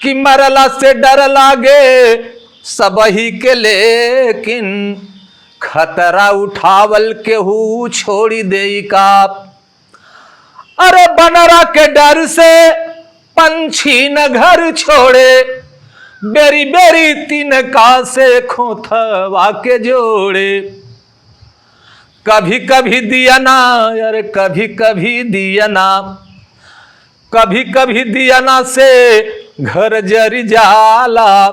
कि मरला से डर लागे सबही के, लेकिन खतरा उठावल केहू छोड़ी दे का। अरे बनरा के डर से पंछी न घर छोड़े, बेरी बेरी तिनका से खोथवा के जोड़े। कभी कभी दिया ना, अरे कभी कभी दिया ना, कभी कभी दिया ना से घर जरी जाला,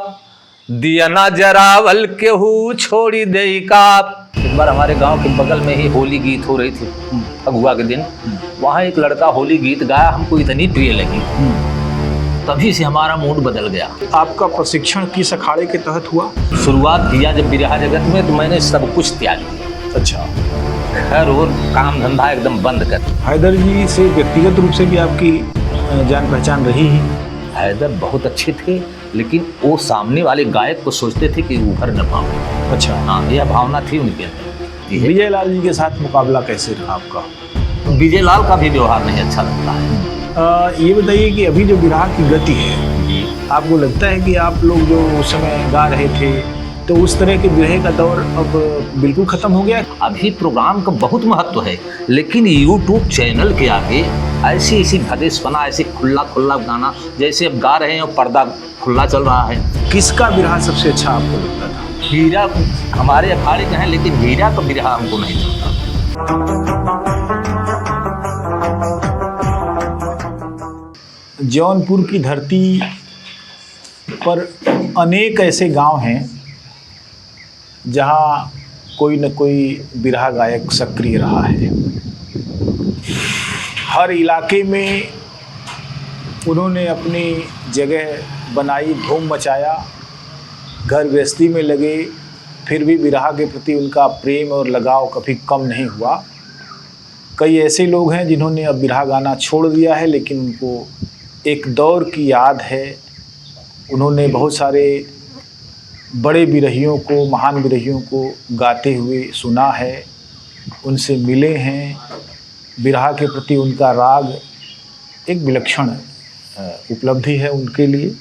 दिया ना जरावल केहू छोड़ी दे का। एक बार हमारे गांव के बगल में ही होली गीत हो रही थी फगुआ के दिन। वहाँ एक लड़का होली गीत गाया, हमको इतनी प्रिय लगी, तभी से हमारा मूड बदल गया। आपका प्रशिक्षण किस अखाड़े के तहत हुआ? शुरुआत किया जब बिरहा जगत में, तो मैंने सब कुछ त्याग दिया। अच्छा। घर और काम धंधा एकदम बंद कर। हैदर जी से व्यक्तिगत रूप से भी आपकी जान पहचान रही ही? हैदर बहुत अच्छे थे, लेकिन वो सामने वाले गायक को सोचते थे कि उभर न पाओ। अच्छा। हाँ, यह भावना थी उनके अंदर। विजय लाल जी के साथ मुकाबला कैसे रहा आपका? विजय लाल का भी व्यवहार नहीं अच्छा लगता है। ये बताइए कि अभी जो बिरहा की गति है, आपको लगता है कि आप लोग जो उस समय गा रहे थे, तो उस तरह के बिरहे का दौर अब बिल्कुल खत्म हो गया? अभी प्रोग्राम का बहुत महत्व है, लेकिन यूट्यूब चैनल के आगे ऐसी ऐसी भदेशपना, ऐसे खुला खुला गाना, जैसे अब गा रहे हैं और पर्दा खुला चल रहा है। किसका बिरहा सबसे अच्छा आपको लगता था? हीरा हमारे अखाड़े का है, लेकिन हीरा का बिरहा हमको नहीं लगता। जौनपुर की धरती पर अनेक ऐसे गांव हैं जहां कोई न कोई बिरहा गायक सक्रिय रहा है। हर इलाके में उन्होंने अपनी जगह बनाई, धूम मचाया, घर गृहस्थी में लगे, फिर भी बिरहा के प्रति उनका प्रेम और लगाव कभी कम नहीं हुआ। कई ऐसे लोग हैं जिन्होंने अब बिरहा गाना छोड़ दिया है, लेकिन उनको एक दौर की याद है। उन्होंने बहुत सारे बड़े बिरहियों को, महान बिरहियों को गाते हुए सुना है, उनसे मिले हैं। बिरहा के प्रति उनका राग एक विलक्षण उपलब्धि है उनके लिए।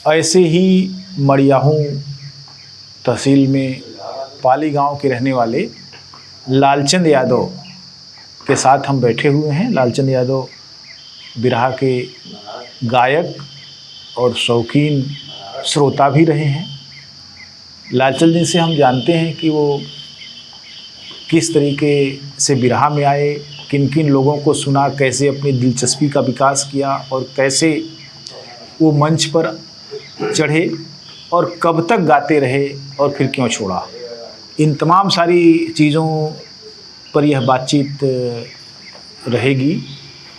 ऐसे ही मड़ियाहूँ तहसील में पाली गांव के रहने वाले लालचंद यादव के साथ हम बैठे हुए हैं। लालचंद यादव बिरहा के गायक और शौकीन श्रोता भी रहे हैं। लालचंद जी से हम जानते हैं कि वो किस तरीके से बिरहा में आए, किन किन लोगों को सुना, कैसे अपनी दिलचस्पी का विकास किया और कैसे वो मंच पर चढ़े और कब तक गाते रहे और फिर क्यों छोड़ा। इन तमाम सारी चीज़ों पर यह बातचीत रहेगी।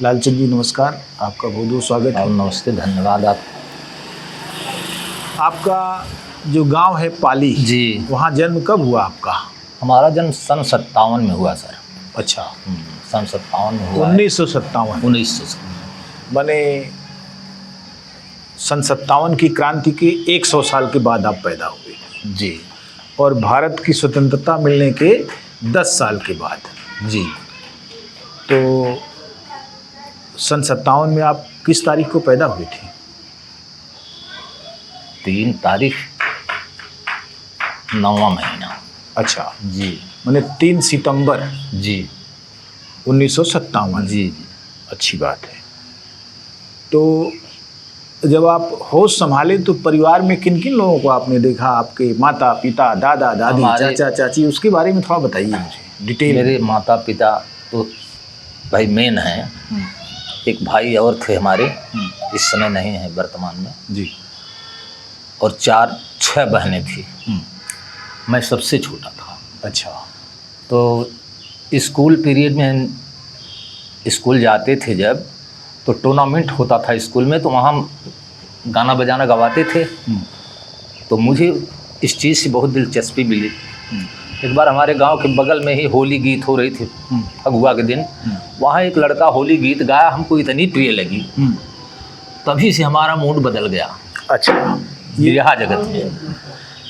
लालचंद जी नमस्कार, आपका बहुत बहुत स्वागत है। नमस्ते, धन्यवाद। आपका जो गांव है पाली जी, वहाँ जन्म कब हुआ आपका? हमारा जन्म सन 57 में हुआ सर। अच्छा, सन 57 में हुआ। 1957। 1957 बने सन 57 की क्रांति के 100 साल के बाद आप पैदा हुए जी, और भारत की स्वतंत्रता मिलने के 10 साल के बाद जी। तो सन 57 में आप किस तारीख को पैदा हुए थे? 3 तारीख 9वां महीना। अच्छा जी, मैंने 3 सितंबर जी, 1957। जी। अच्छी बात है। तो जब आप होश संभाले तो परिवार में किन किन लोगों को आपने देखा? आपके माता पिता, दादा दादी, चाचा चाची, उसके बारे में थोड़ा बताइए मुझे डिटेल। मेरे माता पिता तो भाई मेन हैं। एक भाई और थे हमारे, इस समय नहीं है वर्तमान में जी, और 6 बहनें थी। मैं सबसे छोटा था। अच्छा। तो स्कूल पीरियड में स्कूल जाते थे जब, तो टूर्नामेंट होता था स्कूल में, तो वहाँ गाना बजाना गवाते थे। तो मुझे इस चीज़ से बहुत दिलचस्पी मिली। एक बार हमारे गांव के बगल में ही होली गीत हो रही थी फगुआ के दिन। वहाँ एक लड़का होली गीत गाया, हमको इतनी प्रिय लगी, तभी से हमारा मूड बदल गया। अच्छा। बिरहा जगत में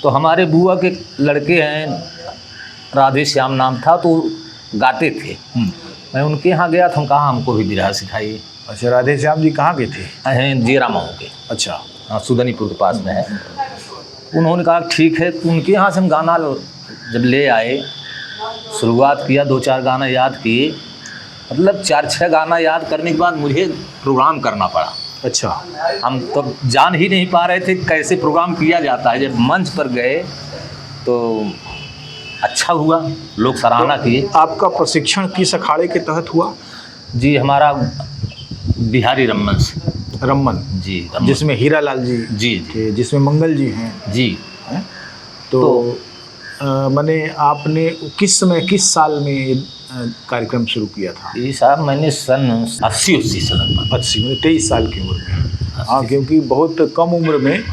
तो हमारे बुआ के लड़के हैं, राधे श्याम नाम था, तो गाते थे। मैं उनके यहाँ गया था, कहा हमको भी बिरहा सिखाइए। अच्छा, राधे श्याम जी कहाँ के थे? हैं जीरा मऊ के। अच्छा। हाँ, सुदनीपुर के पास में है। उन्होंने कहा ठीक है, तो उनके यहाँ से हम गाना जब ले आए, शुरुआत किया, 2-4 गाना याद किए, मतलब 4-6 गाना याद करने के बाद मुझे प्रोग्राम करना पड़ा। अच्छा। हम तो जान ही नहीं पा रहे थे कैसे प्रोग्राम किया जाता है। जब मंच पर गए तो अच्छा हुआ, लोग सराहना किए। आपका प्रशिक्षण किस अखाड़े के तहत हुआ? जी, हमारा बिहारी रमन से। रमन जी, रमन। जिसमें हीरा लाल जी जी थे, जिसमें मंगल जी हैं जी। हैं? तो मैंने आपने किस समय, किस साल में ये कार्यक्रम शुरू किया था? ये साहब मैंने सन 80 से लगभग 80 में, 23 साल की उम्र में। हाँ, क्योंकि बहुत कम उम्र में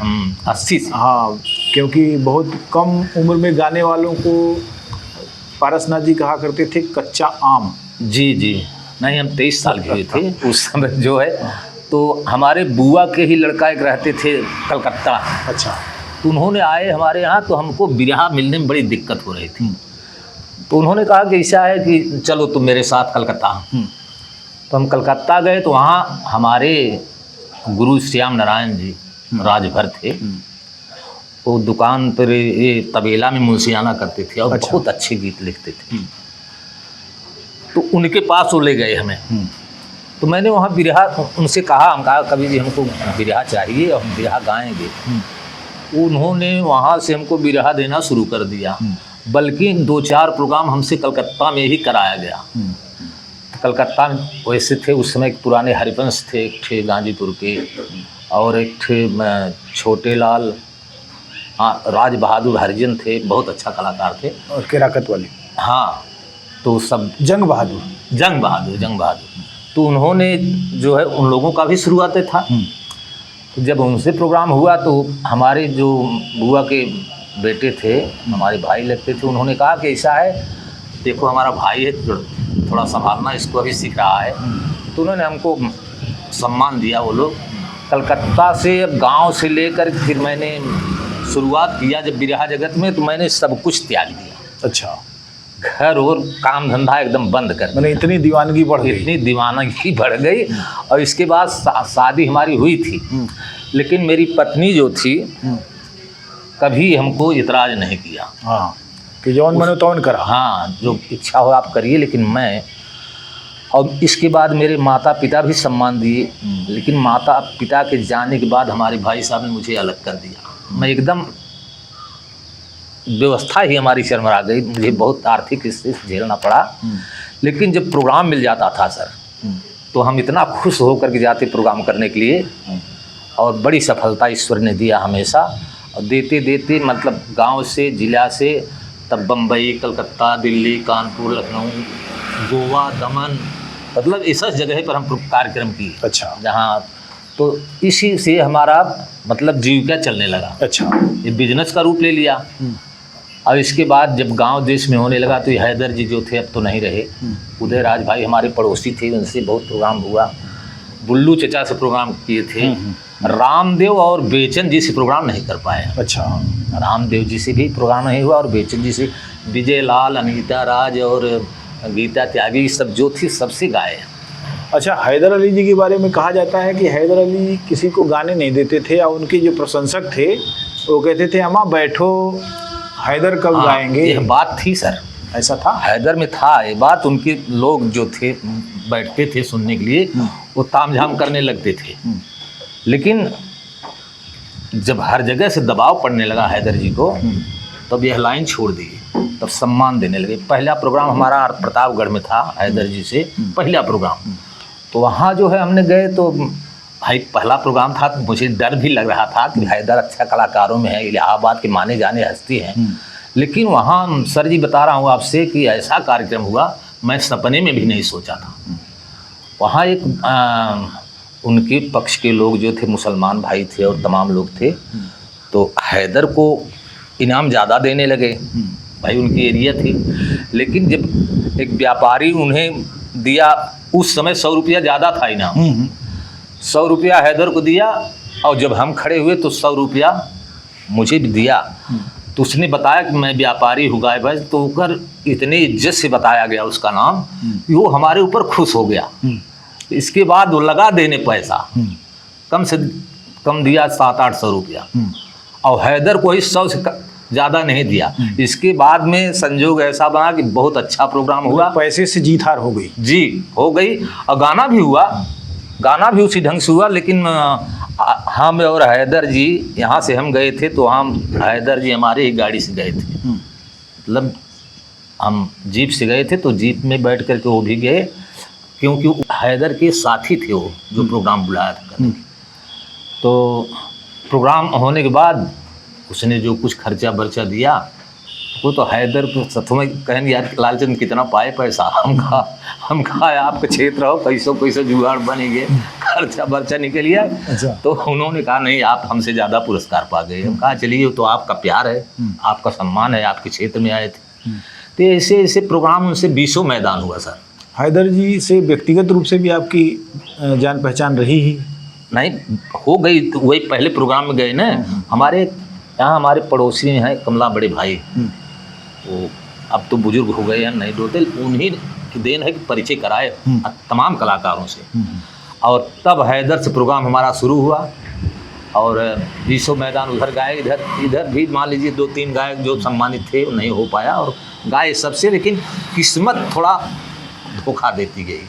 80 से। हाँ, क्योंकि बहुत कम उम्र में गाने वालों को पारसनाथ जी कहा करते थे कच्चा आम। जी जी, नहीं, हम 23 साल के हुए थे उस समय जो है। तो हमारे बुआ के ही लड़का एक रहते थे कलकत्ता। अच्छा। तो उन्होंने आए हमारे यहाँ, तो हमको बिरहा मिलने में बड़ी दिक्कत हो रही थी। तो उन्होंने कहा कि ऐसा है कि चलो तुम मेरे साथ कलकत्ता। तो हम कलकत्ता गए, तो वहाँ हमारे गुरु श्याम नारायण जी राजभर थे। वो दुकान पर ये तबेला में मुंशियाना करते थे और अच्छा। बहुत अच्छे गीत लिखते थे। तो उनके पास वो ले गए हमें। तो मैंने वहाँ बिरहा उनसे कहा, हम कहा कभी भी हमको बिरहा चाहिए और हम बिरहा गाएंगे। उन्होंने वहाँ से हमको बिरहा देना शुरू कर दिया, बल्कि 2-4 प्रोग्राम हमसे कलकत्ता में ही कराया गया। तो कलकत्ता में वैसे थे उस समय पुराने हरिवंश थे, एक थे गाजीपुर के, और एक थे छोटे लाल, हाँ, राज बहादुर हरिजन थे, बहुत अच्छा कलाकार थे। और केराकत वाले। हाँ, तो सब जंग बहादुर। तो उन्होंने जो है उन लोगों का भी शुरुआत था। तो जब उनसे प्रोग्राम हुआ तो हमारे जो बुआ के बेटे थे, हमारे भाई लगते थे, उन्होंने कहा कि ऐसा है, देखो हमारा भाई है, थोड़ा संभालना, इसको अभी सीख रहा है। तो उन्होंने हमको सम्मान दिया। वो लोग कलकत्ता से, गांव से लेकर फिर मैंने शुरुआत किया जब बिरहा जगत में, तो मैंने सब कुछ त्याग दिया। अच्छा। घर और काम धंधा एकदम बंद कर दिया। मैंने इतनी दीवानगी बढ़ गई। और इसके बाद शादी हमारी हुई थी, लेकिन मेरी पत्नी जो थी कभी हमको इतराज नहीं किया। हाँ, कि जौन मनो तौन करा। हाँ, जो इच्छा हो आप करिए, लेकिन मैं, और इसके बाद मेरे माता पिता भी सम्मान दिए। लेकिन माता पिता के जाने के बाद हमारे भाई साहब ने मुझे अलग कर दिया। मैं एकदम, व्यवस्था ही हमारी चरमरा गई, मुझे बहुत आर्थिक स्थिति झेलना पड़ा। लेकिन जब प्रोग्राम मिल जाता था सर, तो हम इतना खुश होकर के जाते प्रोग्राम करने के लिए, और बड़ी सफलता ईश्वर ने दिया हमेशा। और देते देते मतलब गांव से, जिला से, तब बम्बई, कलकत्ता, दिल्ली, कानपुर, लखनऊ, गोवा, दमन, मतलब ऐसा जगह पर हम कार्यक्रम किए। अच्छा। जहाँ तो इसी से हमारा मतलब जीविका चलने लगा। अच्छा। ये बिजनेस का रूप ले लिया। और इसके बाद जब गांव देश में होने लगा, तो ये हैदर जी जो थे अब तो नहीं रहे, उदय राज भाई हमारे पड़ोसी थे, उनसे बहुत प्रोग्राम हुआ। बुल्लू चचा से प्रोग्राम किए थे। रामदेव और बेचन जी से प्रोग्राम नहीं कर पाए। अच्छा। रामदेव जी से भी प्रोग्राम नहीं हुआ, और बेचन जी से विजय लाल, अनीता राज और गीता त्यागी सब जो थी सबसे गाए। अच्छा, हैदर अली जी के बारे में कहा जाता है कि हैदर अली किसी को गाने नहीं देते थे, और उनके जो प्रशंसक थे वो कहते थे अम्मा बैठो, हैदर कब गाएंगे। यह बात थी सर, ऐसा था, हैदर में था ये बात। उनके लोग जो थे बैठते थे सुनने के लिए, वो तामझाम करने लगते थे। लेकिन जब हर जगह से दबाव पड़ने लगा हैदर जी को, तब यह लाइन छोड़ दी, तब सम्मान देने लगे। पहला प्रोग्राम हमारा प्रतापगढ़ में था, हैदर जी से पहला प्रोग्राम। तो वहाँ जो है हमने गए, तो भाई पहला प्रोग्राम था, तो मुझे डर भी लग रहा था कि हैदर अच्छा कलाकारों में है, इलाहाबाद के माने जाने हस्ती हैं। लेकिन वहाँ सर जी बता रहा हूँ आपसे कि ऐसा कार्यक्रम हुआ, मैं सपने में भी नहीं सोचा था। वहाँ एक उनके पक्ष के लोग जो थे, मुसलमान भाई थे और तमाम लोग थे, तो हैदर को इनाम ज़्यादा देने लगे। भाई उनकी एरिया थी। लेकिन जब एक व्यापारी उन्हें दिया, उस समय 100 रुपया ज़्यादा था इनाम, 100 रुपया हैदर को दिया, और जब हम खड़े हुए तो 100 रुपया मुझे भी दिया। तो उसने बताया कि मैं व्यापारी हूँ गायबाज, तो ऊपर इतने इज्जत से बताया गया उसका नाम, वो हमारे ऊपर खुश हो गया। इसके बाद वो लगा देने पैसा, कम से कम दिया 700-800 रुपया, और हैदर को ही 100 से ज़्यादा नहीं दिया। इसके बाद में संजोग ऐसा बना कि बहुत अच्छा प्रोग्राम हुआ, पैसे से जीत हार हो गई जी हो गई, और गाना भी हुआ, गाना भी उसी ढंग से हुआ। लेकिन हम और हैदर जी यहाँ से हम गए थे, तो हम हैदर जी हमारे ही गाड़ी से गए थे, मतलब हम जीप से गए थे, तो जीप में बैठ करके वो भी गए, क्योंकि हैदर के साथी थे वो जो प्रोग्राम बुलाया था करने। तो प्रोग्राम होने के बाद उसने जो कुछ खर्चा बर्चा दिया, वो तो हैदर को सथुआ कहेंगे यार लालचंद कितना पाए पैसा, हम कहा आपका क्षेत्र हो, कैसे जुगाड़ बनेंगे, खर्चा बर्चा निकल गया। अच्छा। तो उन्होंने कहा नहीं आप हमसे ज़्यादा पुरस्कार पा गए। हम कहा चलिए तो आपका प्यार है, आपका सम्मान है, आपके क्षेत्र में आए थे। तो ऐसे ऐसे प्रोग्राम उनसे 20 मैदान हुआ सर। हैदर जी से व्यक्तिगत रूप से भी आपकी जान पहचान रही ही? नहीं हो गई, तो वही पहले प्रोग्राम में गए ना, हमारे यहाँ हमारे पड़ोसी हैं कमला बड़े भाई, वो अब तो बुजुर्ग हो गए हैं, नहीं डोलते, उन्हीं की देन है कि परिचय कराए तमाम कलाकारों से। और तब हैदर से प्रोग्राम हमारा शुरू हुआ, और 20 मैदान उधर गाए, इधर भी मान लीजिए 2-3 गायक जो सम्मानित थे नहीं हो पाया, और गाए सबसे, लेकिन किस्मत थोड़ा धोखा देती गई।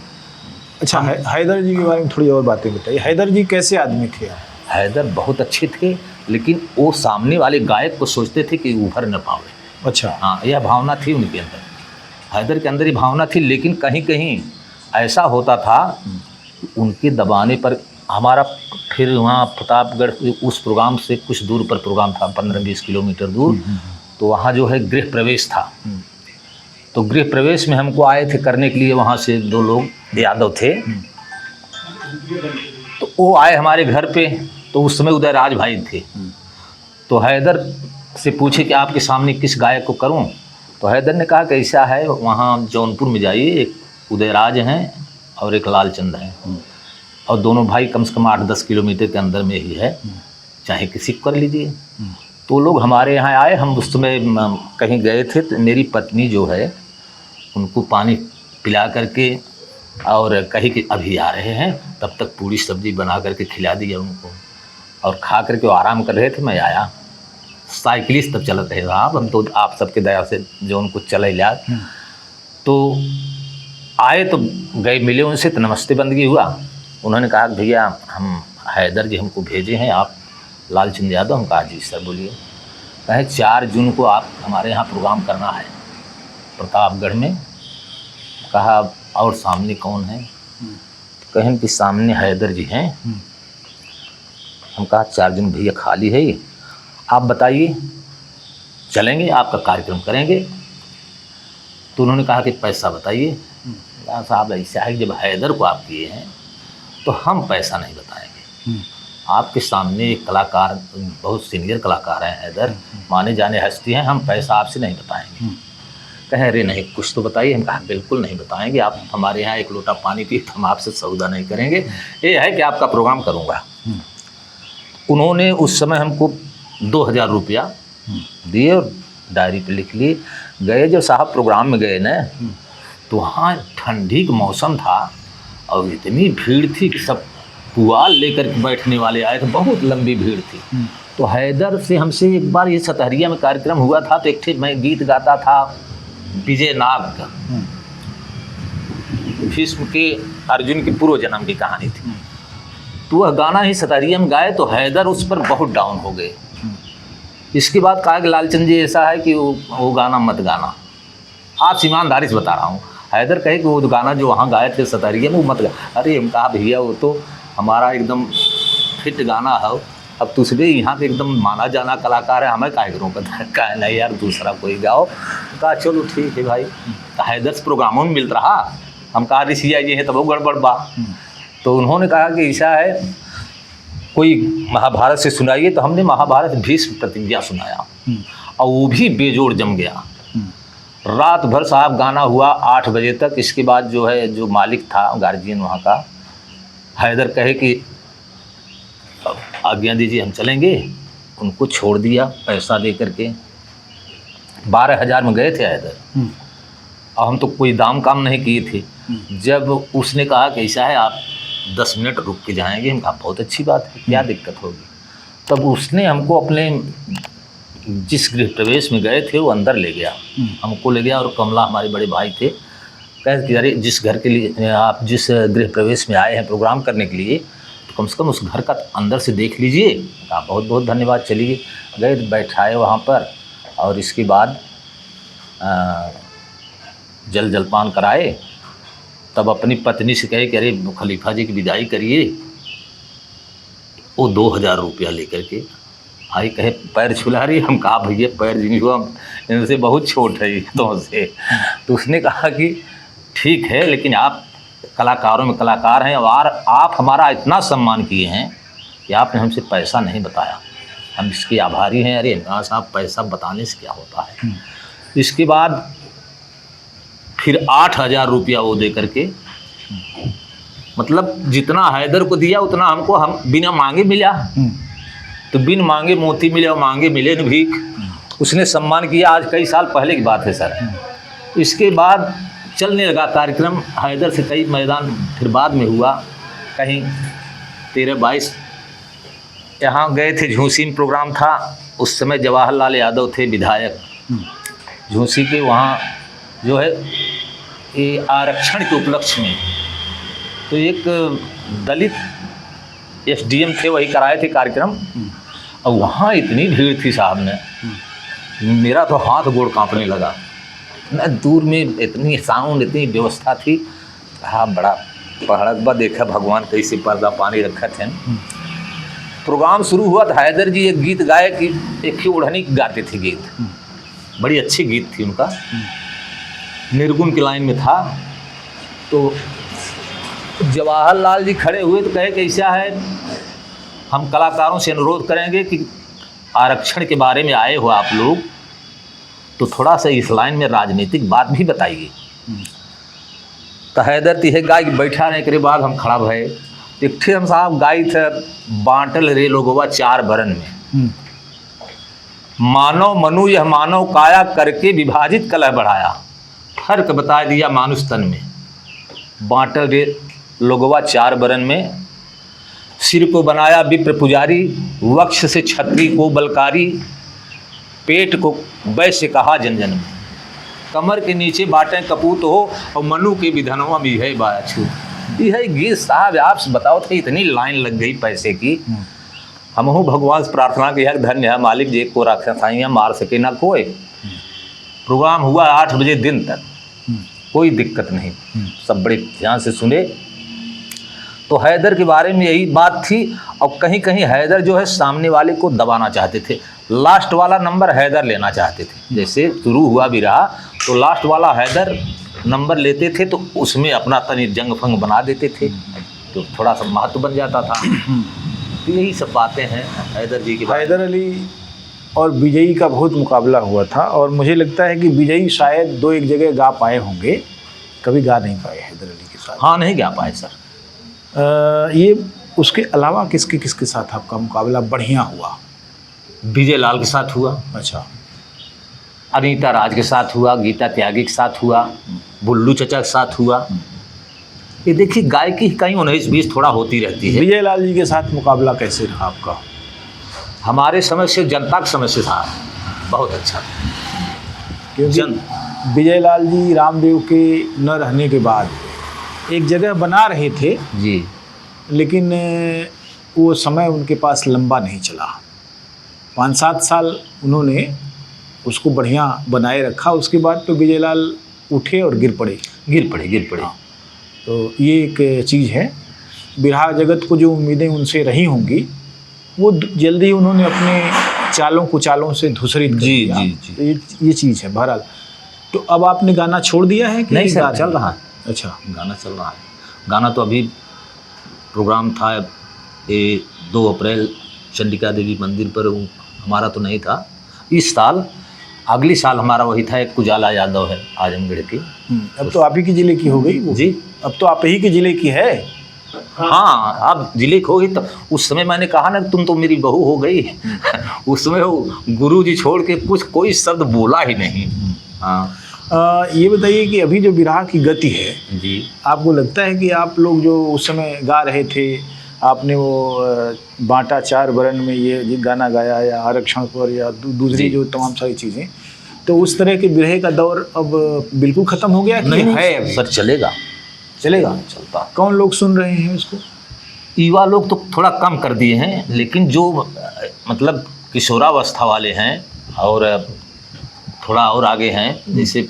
अच्छा, हैदर जी के बारे में थोड़ी और बातें बताइए। हैदर जी कैसे आदमी थे? हैदर बहुत अच्छे थे, लेकिन वो सामने वाले गायक को सोचते थे कि उभर न पावे। अच्छा। हाँ, यह भावना थी उनके अंदर, हैदर के अंदर ही भावना थी। लेकिन कहीं कहीं ऐसा होता था उनके दबाने पर हमारा, फिर वहाँ प्रतापगढ़ उस प्रोग्राम से कुछ दूर पर प्रोग्राम था, 15-20 किलोमीटर दूर, तो वहाँ जो है गृह प्रवेश था। तो गृह प्रवेश में हमको आए थे करने के लिए, वहाँ से 2 लोग यादव थे, तो वो आए हमारे घर पे। तो उस समय उदयराज भाई थे, तो हैदर से पूछे कि आपके सामने किस गायक को करूं? तो हैदर ने कहा कि ऐसा है, वहाँ जौनपुर में जाइए, एक उदयराज हैं और एक लालचंद हैं, और दोनों भाई कम से कम 8-10 किलोमीटर के अंदर में ही है, चाहे किसी को कर लीजिए। तो लोग हमारे यहाँ आए, हम उस समय कहीं गए थे, तो मेरी पत्नी जो है उनको पानी पिला करके और कही कि अभी आ रहे हैं, तब तक पूरी सब्जी बना करके खिला दिया उनको, और खा करके वो आराम कर रहे थे। मैं आया, साइकिलिस्ट तब चलत रहे आप, हम तो आप सबके दया से जो उनको चले ला, तो आए तो गए, मिले उनसे, तो नमस्ते बंदगी हुआ। उन्होंने कहा भैया हम हैदर जी हमको भेजे हैं, आप लालचंद यादव। हम कहा जी सर बोलिए। कहे 4 जून को आप हमारे यहाँ प्रोग्राम करना है प्रतापगढ़ में। कहा और सामने कौन है? कहें कि सामने हैदर जी हैं। हम कहा 4 जून भैया खाली है, आप बताइए, चलेंगे, आपका कार्यक्रम करेंगे। तो उन्होंने कहा कि पैसा बताइए। साहब ऐसा है जब हैदर को आप किए हैं तो हम पैसा नहीं बताएंगे, आपके सामने एक कलाकार, बहुत सीनियर कलाकार हैं हैदर, माने जाने हस्ती हैं, हम पैसा आपसे नहीं बताएंगे। कहें अरे नहीं कुछ तो बताइए। हम कहा बिल्कुल नहीं बताएंगे, आप हमारे यहाँ 1 लोटा पानी पिए तो हम आपसे सौदा नहीं करेंगे, ये है कि आपका प्रोग्राम करूँगा। उन्होंने उस समय हमको 2000 रुपया दिए और डायरी पे लिख लिए। गए जब साहब प्रोग्राम में गए ना, तो वहाँ ठंडी का मौसम था और इतनी भीड़ थी कि सब पुआल लेकर के बैठने वाले आए थे, बहुत लंबी भीड़ थी। तो हैदर से हमसे एक बार ये सतहरिया में कार्यक्रम हुआ था, तो एक ठे मैं गीत गाता था विजय नाग का, भीष्म के अर्जुन की पूर्व जन्म की कहानी थी। तो वह गाना ही सतहरिया में गाए, तो हैदर उस पर बहुत डाउन हो गए। इसके बाद कहा कि लालचंद जी ऐसा है कि वो गाना मत गाना, आप ईमानदारी से बता रहा हूँ। हैदर कहे कि वो गाना जो वहाँ गाए थे सतहरिया में वो मत गा। अरे हम कहा भैया वो तो हमारा एकदम फिट गाना है, अब दूसरे यहाँ पे एकदम माना जाना कलाकार है, हमें काहे करूँ? कहा नहीं यार दूसरा कोई गाओ। कहा चलो ठीक है भाई। तो हैदर से प्रोग्रामों में मिल रहा, हम कहा ऋषिया ये है तब वो गड़बड़ बा। तो उन्होंने कहा कि ऐसा है कोई महाभारत से सुनाइए। तो हमने महाभारत भीष्म प्रतिज्ञा सुनाया और वो भी बेजोड़ जम गया। रात भर साहब गाना हुआ 8 बजे तक। इसके बाद जो है जो मालिक था गार्जियन वहाँ का, हैदर कहे कि आज्ञा दीजिए हम चलेंगे। उनको छोड़ दिया पैसा दे करके। 12,000 में गए थे हैदर। और हम तो कोई दाम काम नहीं किए थे। जब उसने कहा कि ऐसा है आप 10 मिनट रुक के जाएंगे, हम कहा बहुत अच्छी बात है, क्या दिक्कत होगी। तब उसने हमको अपने जिस गृह प्रवेश में गए थे वो अंदर ले गया, हमको ले गया और कमला हमारे बड़े भाई थे, कहे कि अरे जिस घर के लिए आप जिस गृह प्रवेश में आए हैं प्रोग्राम करने के लिए, तो कम से कम उस घर का अंदर से देख लीजिए। कहा बहुत बहुत धन्यवाद, चलिए। गए बैठाए वहाँ पर और इसके बाद जलपान कराए। तब अपनी पत्नी से कहे कि अरे खलीफा जी की विदाई करिए। वो 2000 रुपया लेकर के आई, कहे पैर छुला रही। हम कहा भैया पैर नहीं हुआ, इनसे बहुत छोट है तो से। तो उसने कहा कि ठीक है, लेकिन आप कलाकारों में कलाकार हैं और आप हमारा इतना सम्मान किए हैं कि आपने हमसे पैसा नहीं बताया, हम इसके आभारी हैं। अरे इमरान साहब पैसा बताने से क्या होता है। इसके बाद फिर 8000 रुपया वो दे करके, मतलब जितना हैदर को दिया उतना हमको हम बिना मांगे मिला। तो बिन मांगे मोती मिले और मांगे मिले न भीख। उसने सम्मान किया, आज कई साल पहले की बात है सर। इसके बाद चलने लगा कार्यक्रम। हैदर से कई मैदान फिर बाद में हुआ, कहीं 13-22 यहाँ गए थे, झूसी में प्रोग्राम था। उस समय जवाहरलाल यादव थे विधायक झूसी के। वहाँ जो है ये आरक्षण के उपलक्ष्य में तो एक दलित SDM थे, वही कराए थे कार्यक्रम। और वहाँ इतनी भीड़ थी साहब ने, मेरा तो हाथ गोड़ कांपने लगा। मैं दूर में इतनी साउंड, इतनी व्यवस्था थी। हाँ, बड़ा पहाड़कबा देखा भगवान कैसे पर्दा पानी रखा थे। प्रोग्राम शुरू हुआ तो हैदर जी एक गीत गाए कि एक ही ओढ़नी गाते थे गीत, बड़ी अच्छी गीत थी उनका, निर्गुण की लाइन में था। तो जवाहरलाल जी खड़े हुए तो कहे कि ऐसा है, हम कलाकारों से अनुरोध करेंगे कि आरक्षण के बारे में आए हो आप लोग, तो थोड़ा सा इस लाइन में राजनीतिक बात भी बताइए। तो हैदर तीहे गाय बैठा रहने के बाद हम खड़ा भये। एक ठे हम साहब गाय थे, बांटल रे लोगवा 4 बरन में, मानव मनु यह मानव काया करके विभाजित कलह बढ़ाया, फर्क बता दिया मानुष तन में। बांटल रे लोगवा 4 बरन में, सिर को बनाया विप्र पुजारी, वक्ष से छत्री को बलकारी, पेट को वैश्य कहा जन जन में, कमर के नीचे बाटें कपूत हो और मनु के विधनवा भी है बाछू। यह गीत साहब आप बताओ थे, इतनी लाइन लग गई पैसे की। हमहू भगवान से प्रार्थना की है धन्य है मालिक जी को रक्षा साइया मार सके ना कोई। प्रोग्राम हुआ 8 बजे दिन तक, कोई दिक्कत नहीं, सब बड़े ध्यान से सुने। तो हैदर के बारे में यही बात थी। और कहीं कहीं हैदर जो है सामने वाले को दबाना चाहते थे, लास्ट वाला नंबर हैदर लेना चाहते थे। जैसे शुरू हुआ भी रहा तो लास्ट वाला हैदर नंबर लेते थे, तो उसमें अपना तनी जंग फंग बना देते थे, तो थोड़ा सा महत्व बन जाता था। तो यही सब बातें हैं हैदर जी की। हैदर अली और विजयी का बहुत मुकाबला हुआ था, और मुझे लगता है कि विजयी शायद 2-1 जगह गा पाए होंगे, कभी गा नहीं पाए हैदर अली के साथ। हाँ, नहीं गा पाए सर। ये उसके अलावा किसके साथ आपका मुकाबला बढ़िया हुआ? विजय लाल के साथ हुआ, अच्छा, अनीता राज के साथ हुआ, गीता त्यागी के साथ हुआ, बुल्लू चचा के साथ हुआ। ये देखिए गायकी कहीं 19-20 थोड़ा होती रहती है। विजय लाल जी के साथ मुकाबला कैसे रहा आपका? हमारे समय से, जनता के समय से था बहुत अच्छा, क्योंकि विजय लाल जी रामदेव के न रहने के बाद एक जगह बना रहे थे जी, लेकिन वो समय उनके पास लंबा नहीं चला। 5-7 साल उन्होंने उसको बढ़िया बनाए रखा, उसके बाद तो विजय लाल उठे और गिर पड़े। हाँ। तो ये एक चीज़ है, बिरहा जगत को जो उम्मीदें उनसे रही होंगी वो जल्दी उन्होंने अपने चालों कुचालों से धूसरित कर दिया। तो ये चीज़ है। बहरहाल, तो अब आपने गाना छोड़ दिया है कि नहीं सर, चल रहा है। अच्छा, गाना चल रहा है। गाना तो अभी प्रोग्राम था ये 2 अप्रैल चंडिका देवी मंदिर पर, हमारा तो नहीं था इस साल। अगली साल हमारा वही था, एक कुजाला यादव है आजमगढ़ की। अब तो आप ही के ज़िले की हो गई वो? जी, अब तो आप ही के ज़िले की है। हाँ, आप जिले की होगी। तो उस समय मैंने कहा ना तुम तो मेरी बहू हो गई। उस समय वो गुरु जी छोड़ के कुछ कोई शब्द बोला ही नहीं। हाँ, ये बताइए कि अभी जो बिरहा की गति है, जी आपको लगता है कि आप लोग जो उस समय गा रहे थे, आपने वो बांटा चार बरन में ये गाना गाया, या आरक्षण पर, या दूसरी जी। जो तमाम सारी चीज़ें, तो उस तरह के बिरहे का दौर अब बिल्कुल ख़त्म हो गया कि नहीं है अभी? सर, चलेगा चलेगा। चलता। कौन लोग सुन रहे हैं उसको? युवा लोग तो थोड़ा कम कर दिए हैं, लेकिन जो मतलब किशोरावस्था वाले हैं और थोड़ा और आगे हैं, जैसे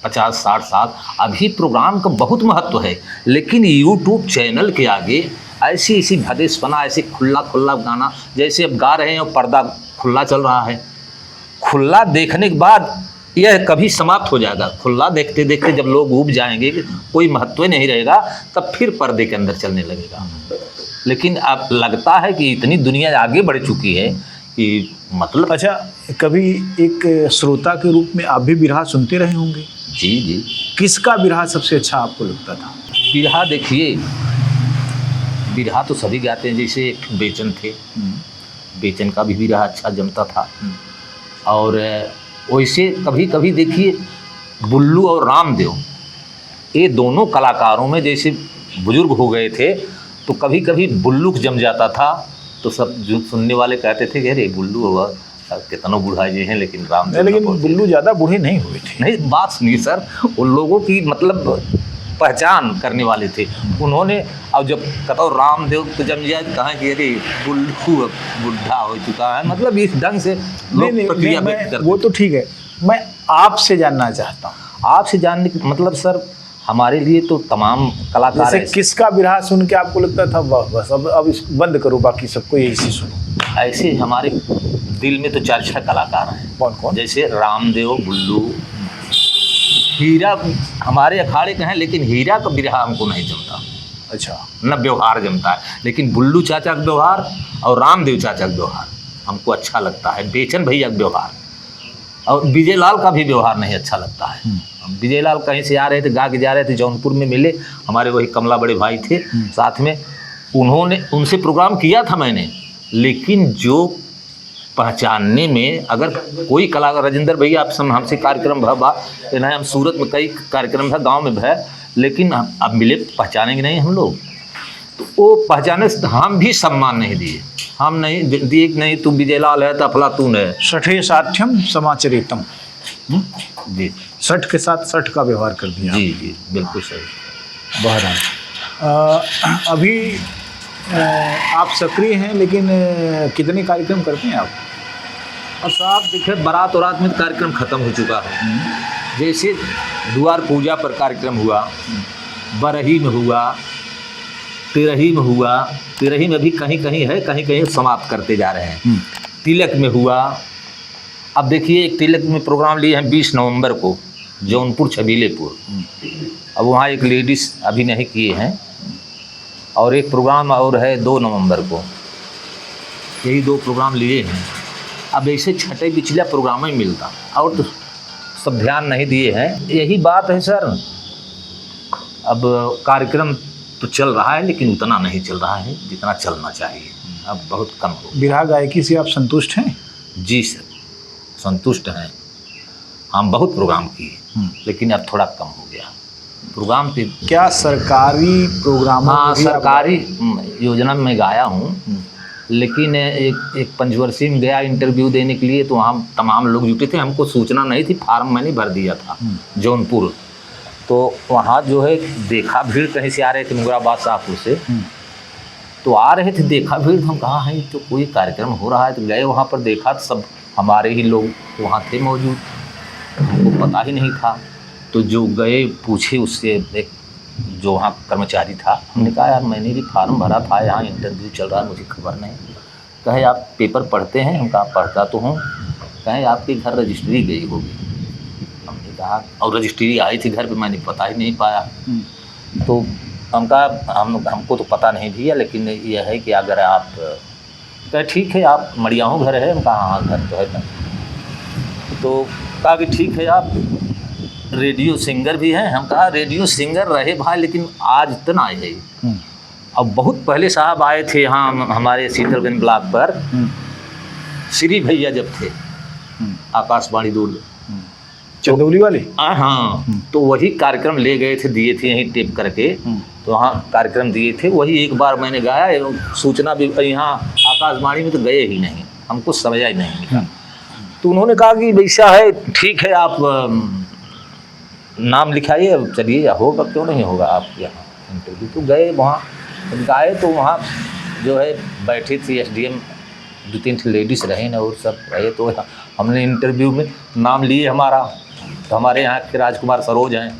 50-60 साल, अभी प्रोग्राम का बहुत महत्व है। लेकिन यूट्यूब चैनल के आगे ऐसी ऐसी भदेशपना, ऐसे खुला खुला गाना, जैसे अब गा रहे हैं और पर्दा खुला चल रहा है, खुला देखने के बाद यह कभी समाप्त हो जाएगा। खुला देखते देखते जब लोग ऊब जाएंगे, कोई महत्व ही नहीं रहेगा, तब फिर पर्दे के अंदर चलने लगेगा। लेकिन अब लगता है कि इतनी दुनिया आगे बढ़ चुकी है कि मतलब। अच्छा, कभी एक श्रोता के रूप में आप भी बिरहा सुनते रहे होंगे? जी जी। किसका बिरहा सबसे अच्छा आपको लगता था? बिरहा देखिए, बिरहा तो सभी गाते हैं, जैसे बेचन थे, बेचन का भी बिरहा अच्छा जमता था। और वैसे कभी कभी देखिए बुल्लू और रामदेव, ये दोनों कलाकारों में जैसे बुजुर्ग हो गए थे, तो कभी कभी बुल्लू जम जाता था, तो सब जो सुनने वाले कहते थे कि अरे बुल्लू हुआ कितनों बुढ़ा जी हैं, लेकिन रामदेव नहीं, लेकिन बुल्लू ज़्यादा बूढ़े नहीं हुए थे। नहीं, बात सुनिए सर, उन लोगों की मतलब पहचान करने वाले थे उन्होंने। अब जब कतो रामदेव तो जम जाए, कहाँ कि अरे बुल्लू बुढ़ा हो चुका है, मतलब इस ढंग से लोग प्रक्रिया व्यक्त करते। वो तो ठीक है, मैं आपसे जानना चाहता हूँ। आपसे जानने की मतलब सर, हमारे लिए तो तमाम कलाकार जैसे किसका बिरहा सुन के आपको लगता था वाह बस अब इस बंद करो, बाकी सबको यही से सुनो? ऐसे हमारे दिल में तो 4-6 कलाकार हैं। कौन कौन? जैसे रामदेव, बुल्लू, हीरा हमारे अखाड़े का है, लेकिन हीरा का बिरहा हमको नहीं जमता। अच्छा। न व्यवहार जमता है, लेकिन बुल्लू चाचा का व्यवहार और रामदेव चाचा का व्यवहार हमको अच्छा लगता है। बेचन भैया का व्यवहार और विजय लाल का भी व्यवहार नहीं अच्छा लगता है। विजय लाल कहीं से आ रहे थे, गा के जा रहे थे, जौनपुर में मिले, हमारे वही कमला बड़े भाई थे साथ में, उन्होंने उनसे प्रोग्राम किया था मैंने, लेकिन जो पहचानने में अगर कोई कलाकार, राजेंद्र भैया आप हमसे कार्यक्रम भा हम सूरत में कई कार्यक्रम था, गांव में भय, लेकिन अब मिले पहचानेंगे नहीं हम लोग, तो वो पहचाने से हम भी सम्मान नहीं दिए, हम नहीं दिए कि नहीं तू विजय लाल है तो अफलातून है। सठे साठ्यम समाचरितम। जी, सठ के साथ सठ का व्यवहार कर दिया। जी जी, बिल्कुल सही। बहरहाल अभी आप सक्रिय हैं, लेकिन कितने कार्यक्रम करते हैं आप? और साहब देखिए, बारात और रात में कार्यक्रम खत्म हो चुका है। जैसे द्वार पूजा पर कार्यक्रम हुआ, बरही में हुआ, तिरही में हुआ, तिरही में भी कहीं कहीं है, कहीं कहीं समाप्त करते जा रहे हैं। तिलक में हुआ, अब देखिए एक तिलक में प्रोग्राम लिए हैं 20 नवंबर को, जौनपुर छबीलेपुर। अब वहाँ एक लेडीज़ अभी नहीं किए हैं, और एक प्रोग्राम और है 2 नवंबर को, यही 2 प्रोग्राम लिए हैं। अब ऐसे छठे पिछला प्रोग्राम ही मिलता, और तो सब ध्यान नहीं दिए हैं, यही बात है सर। अब कार्यक्रम तो चल रहा है, लेकिन उतना नहीं चल रहा है जितना चलना चाहिए, अब बहुत कम हो। बिरहा गायकी से आप संतुष्ट हैं? जी सर, संतुष्ट हैं। हम बहुत प्रोग्राम किए, लेकिन अब थोड़ा कम हो गया प्रोग्राम पे। क्या सरकारी प्रोग्राम? हाँ, सरकारी योजना में मैं गाया हूँ, लेकिन एक पंचवर्षीय में गया इंटरव्यू देने के लिए, तो वहाँ तमाम लोग जुटे थे, हमको सूचना नहीं थी, फार्म मैंने भर दिया था जौनपुर। तो वहाँ जो है देखा, भीड़ कहीं से आ रहे थे, मुगराबाद शाहपुर से, तो आ रहे थे, देखा भीड़, हम कहाँ हैं, तो कोई कार्यक्रम हो रहा है, तो गए वहाँ पर, देखा तो सब हमारे ही लोग वहाँ थे मौजूद, हमको पता ही नहीं था। तो जो गए पूछे उससे, एक जो वहाँ कर्मचारी था, हमने कहा यार मैंने भी फार्म भरा था, यहाँ इंटरव्यू चल रहा है, मुझे खबर नहीं। कहे आप पेपर पढ़ते हैं? हम कहा पढ़ता तो हूँ। कहे आपके घर रजिस्ट्री गई होगी। हमने कहा, और रजिस्ट्री आई थी घर पे, मैंने पता ही नहीं पाया। तो हम कहा हमको तो पता नहीं भैया, लेकिन यह है कि अगर आप, कहे ठीक है आप मड़ियाहू घर है? हम कहा हाँ घर तो है। तो कहा कि ठीक है आप रेडियो सिंगर भी हैं? हम कहा रेडियो सिंगर रहे भाई, लेकिन आज इतना है। अब बहुत पहले साहब आए थे यहाँ हमारे शीतलगंज ब्लॉक पर, श्री भैया जब थे आकाशवाणी दूर, चंदौली वाले? हाँ, तो वही कार्यक्रम ले गए थे, दिए थे यहीं टेप करके, तो वहाँ कार्यक्रम दिए थे, वही एक बार मैंने गाया। सूचना भी यहाँ आकाशवाणी में तो गए ही नहीं, हमको समझा ही नहीं। तो उन्होंने कहा कि वैसा है, ठीक है, आप नाम लिखाइए, अब चलिए, होगा क्यों नहीं होगा आपके यहाँ इंटरव्यू। तो गए वहाँ, गाए तो वहाँ जो है बैठी थी एसडीएम, 2-3 लेडीज़ रहे ना और सब रहे। तो हमने इंटरव्यू में नाम लिए हमारा, तो हमारे यहाँ के राजकुमार सरोज हैं,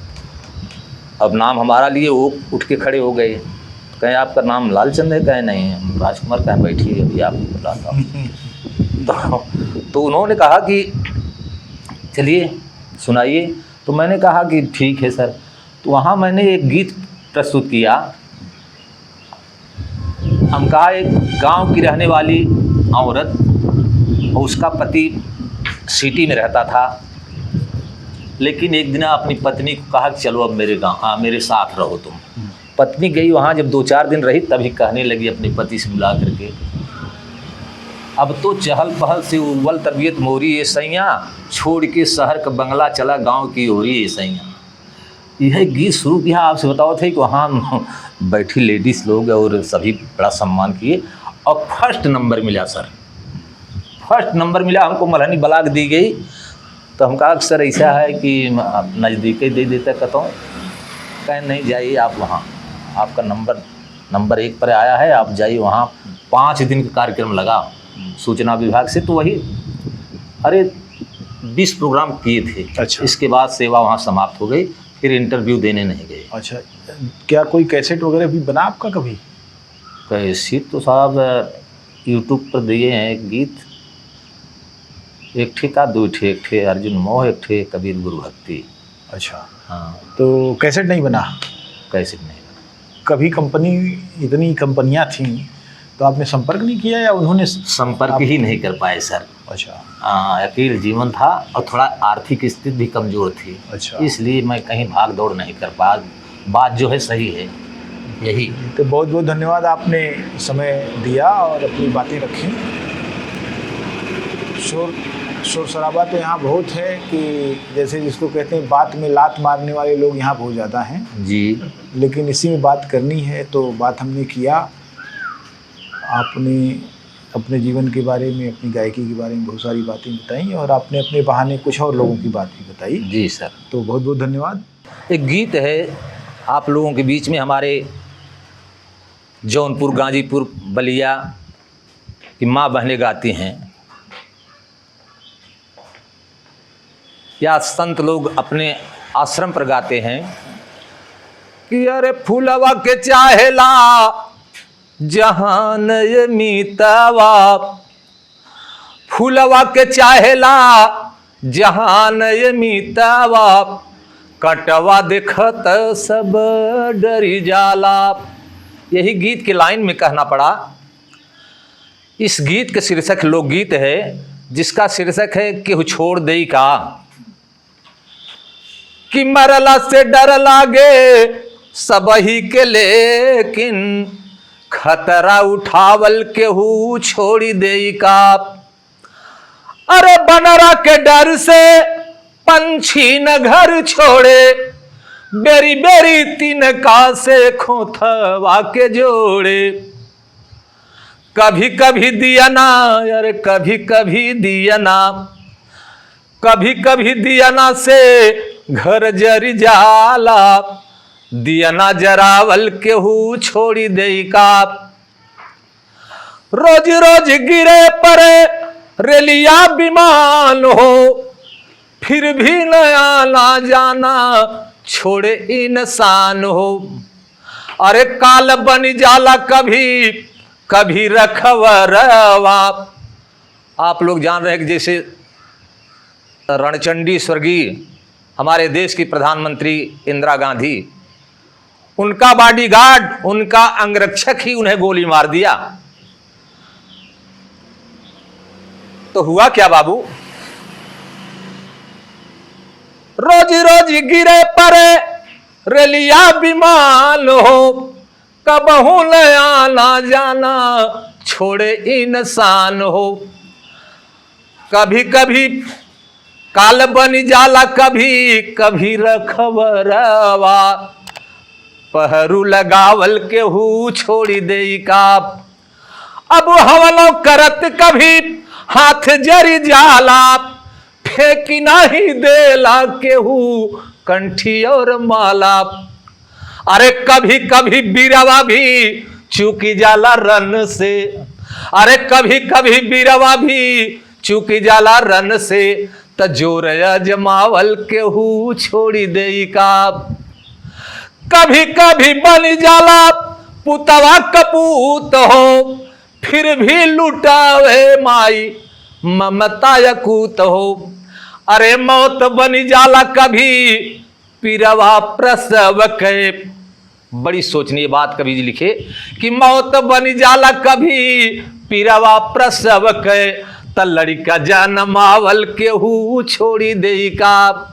अब नाम हमारा लिए, वो उठ के खड़े हो गए, कहें आपका नाम लालचंद है? कहें नहीं है। राजकुमार कहें बैठिए, अभी आपको बुलाता हूँ। तो उन्होंने कहा कि चलिए सुनाइए। तो मैंने कहा कि ठीक है सर। तो वहाँ मैंने एक गीत प्रस्तुत किया। हम कहा, एक गांव की रहने वाली औरत और उसका पति सिटी में रहता था, लेकिन एक दिन अपनी पत्नी को कहा कि चलो अब मेरे गाँव, हाँ मेरे साथ रहो तुम। पत्नी गई वहाँ, जब 2-4 दिन रही तभी कहने लगी अपने पति से मिला करके, अब तो चहल पहल से उव्वल तरबियत मोरी ये सैया, छोड़ के शहर का बंगला चला गांव की ओरी ये सैया। यह गीत शुरू किया। आपसे बताओ थे कि वहाँ बैठी लेडीज़ लोग और सभी बड़ा सम्मान किए और फर्स्ट नंबर मिला सर, फर्स्ट नंबर मिला। हमको मल्हनी ब्लॉक दी गई। तो हम कहा सर ऐसा है कि नज़दीक ही दे देता कहता हूँ। कहें नहीं, जाइए आप वहाँ, आपका नंबर 1 पर आया है, आप जाइए वहाँ। 5 दिन का कार्यक्रम लगा सूचना विभाग से, तो वही 20 प्रोग्राम किए थे। अच्छा। इसके इसके बाद सेवा वहाँ समाप्त हो गई, फिर इंटरव्यू देने नहीं गए। अच्छा, क्या कोई कैसेट वगैरह भी बना आपका कभी? कैसेट तो साहब यूट्यूब पर दिए हैं, एक गीत, एक ठे का 2 ठे, एक ठे अर्जुन मोह, एक ठे कबीर गुरु भक्ति। अच्छा, हाँ, तो कैसेट नहीं बना? कैसेट नहीं बना। कभी कंपनी, इतनी कंपनियां थीं, तो आपने संपर्क नहीं किया या उन्होंने? संपर्क ही नहीं कर पाए सर। अच्छा। अकेले जीवन था और थोड़ा आर्थिक स्थिति भी कमज़ोर थी। अच्छा। इसलिए मैं कहीं भाग दौड़ नहीं कर पाया। बात जो है सही है यही। तो बहुत बहुत धन्यवाद, आपने समय दिया और अपनी बातें रखी। शोर शराबा तो यहाँ बहुत है कि जैसे जिसको कहते हैं बात में लात मारने वाले लोग यहाँ बहुत ज़्यादा हैं जी, लेकिन इसी में बात करनी है तो बात हमने किया। आपने अपने जीवन के बारे में, अपनी गायकी के बारे में बहुत सारी बातें बताई और आपने अपने बहाने कुछ और लोगों की बात भी बताई। जी सर। तो बहुत बहुत धन्यवाद। एक गीत है आप लोगों के बीच में, हमारे जौनपुर, गाजीपुर, बलिया की माँ बहनें गाती हैं या संत लोग अपने आश्रम पर गाते हैं कि अरे फूलवा के चाहेला जहान ये मीतवा, फूलवा के चाहेला जहान ये मीतवा, कटवा देखत सब डरी जाला। यही गीत के लाइन में कहना पड़ा। इस गीत के शीर्षक लोकगीत है जिसका शीर्षक है केहू छोड़ देई का, कि मरला से डर लागे सबही के, लेकिन खतरा उठावल केहू छोड़ी देई का। अरे बनरा के डर से पंछी न घर छोड़े, बेरी बेरी तिनका से खोथवा के जोड़े। कभी कभी दिया ना, अरे कभी कभी दिया ना, कभी कभी दिया ना से घर जरी जाला, दिया ना जरावल केहू छोड़ी देई का। रोज रोज गिरे परे रेलिया विमान हो, फिर भी नया ना जाना छोड़े इंसान हो। अरे काल बन जाला कभी कभी रखवरवा। आप लोग जान रहे हैं कि जैसे रणचंडी स्वर्गीय हमारे देश की प्रधानमंत्री इंदिरा गांधी, उनका बॉडीगार्ड, उनका अंगरक्षक ही उन्हें गोली मार दिया। तो हुआ क्या बाबू, रोज रोज गिरे परे रेलिया विमान हो, कबहू नया ना जाना छोड़े इंसान हो। कभी कभी काल बन जाला कभी कभी रखबरवा, पहरू लगावल केहू छोड़ी दे का। अब हवलो करत कभी हाथ जरी जाला, फेंकी नहीं देला केहू कंठी और माला। अरे कभी कभी बीरवा भी चूकी जाला रन से, अरे कभी कभी बीरवा भी चूकी जाला रन से, त जोर अजमावल केहू छोड़ी दे का। कभी कभी बन जाला पुतवा कपूत हो, फिर भी लुटावे माई ममता यकूत हो। अरे मौत बन जाला कभी पीरवा प्रसव के, बड़ी सोचनीय बात कवि जी लिखे कि मौत बन जाला कभी पीरवा प्रसव के, त लड़का जनमावल केहू छोड़ी दे का।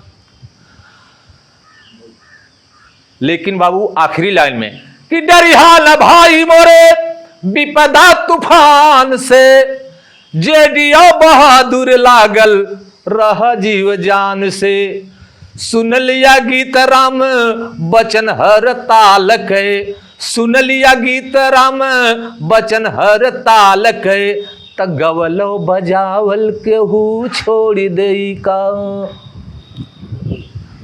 लेकिन बाबू आखिरी लाइन में कि डरिहा न भाई मोरे विपदा तूफान से, जेडियो बहादुर लागल रह जीव जान से। सुन लिया गीत राम बचन हर ताल के, सुन लिया गीत राम बचन हर ताल के, त गवलो बजावल केहू छोड़ी दे का।